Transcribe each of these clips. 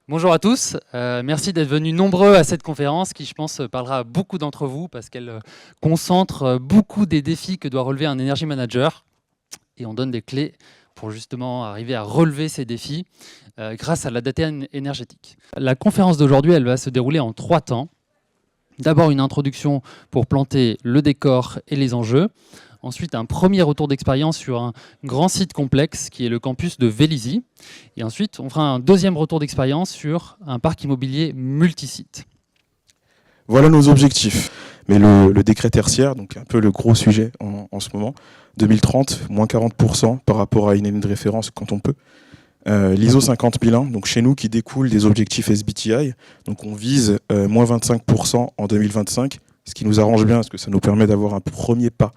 Bonjour à tous, merci d'être venus nombreux à cette conférence qui, je pense, parlera à beaucoup d'entre vous parce qu'elle concentre beaucoup des défis que doit relever un energy manager et on donne des clés pour justement arriver à relever ces défis grâce à la data énergétique. La conférence d'aujourd'hui, elle va se dérouler en 3 temps. D'abord une introduction pour planter le décor et les enjeux. Ensuite, un premier retour d'expérience sur un grand site complexe qui est le campus de Vélizy. Et ensuite, on fera un deuxième retour d'expérience sur un parc immobilier multisite. Voilà nos objectifs. Mais le décret tertiaire, donc un peu le gros sujet en ce moment, 2030, moins 40% par rapport à une année de référence quand on peut. L'ISO 50001, donc chez nous, qui découle des objectifs SBTI. Donc on vise moins 25% en 2025, ce qui nous arrange bien parce que ça nous permet d'avoir un premier pas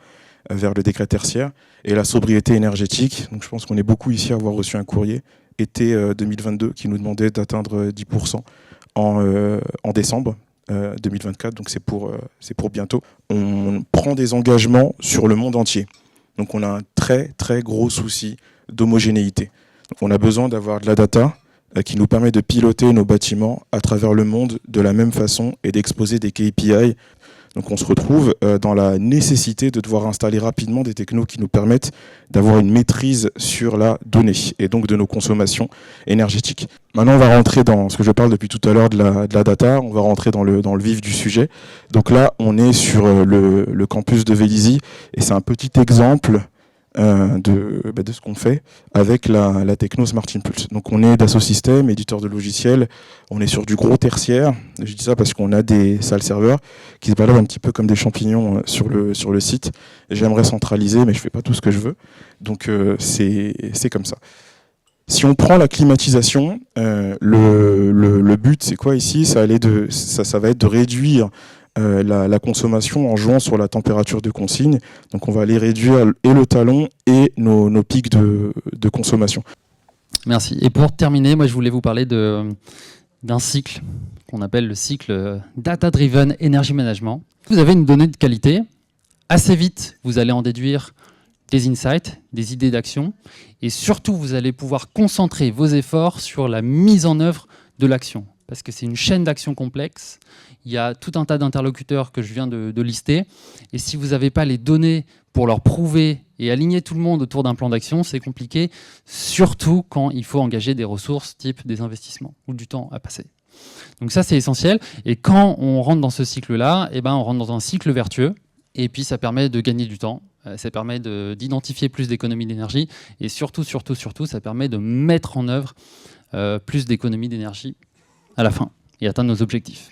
vers le décret tertiaire. Et la sobriété énergétique, donc je pense qu'on est beaucoup ici à avoir reçu un courrier, été 2022, qui nous demandait d'atteindre 10% en décembre 2024, donc c'est pour bientôt. On prend des engagements sur le monde entier. Donc on a un très très gros souci d'homogénéité. On a besoin d'avoir de la data qui nous permet de piloter nos bâtiments à travers le monde de la même façon et d'exposer des KPI. Donc on se retrouve dans la nécessité de devoir installer rapidement des technos qui nous permettent d'avoir une maîtrise sur la donnée et donc de nos consommations énergétiques. Maintenant on va rentrer dans ce que je parle depuis tout à l'heure de la data, on va rentrer dans le vif du sujet. Donc là on est sur le campus de Vélizy et c'est un petit exemple de ce qu'on fait avec la techno Smart Impulse. Donc on est Dassault Systèmes, éditeur de logiciels, on est sur du gros tertiaire. Je dis ça parce qu'on a des salles serveurs qui se baladent un petit peu comme des champignons sur le site. J'aimerais centraliser, mais je fais pas tout ce que je veux. Donc c'est comme ça. Si on prend la climatisation, le but c'est quoi ici? Ça va être de réduire la consommation en jouant sur la température de consigne. Donc on va aller réduire et le talon et nos pics de consommation. Merci. Et pour terminer, moi je voulais vous parler d'un cycle qu'on appelle le cycle Data Driven Energy Management. Vous avez une donnée de qualité. Assez vite, vous allez en déduire des insights, des idées d'action. Et surtout, vous allez pouvoir concentrer vos efforts sur la mise en œuvre de l'action. Parce que c'est une chaîne d'action complexe. Il y a tout un tas d'interlocuteurs que je viens de lister. Et si vous n'avez pas les données pour leur prouver et aligner tout le monde autour d'un plan d'action, c'est compliqué, surtout quand il faut engager des ressources type des investissements ou du temps à passer. Donc ça, c'est essentiel. Et quand on rentre dans ce cycle-là, on rentre dans un cycle vertueux. Et puis, ça permet de gagner du temps. Ça permet d'identifier plus d'économies d'énergie. Et surtout, ça permet de mettre en œuvre plus d'économies d'énergie à la fin et atteindre nos objectifs.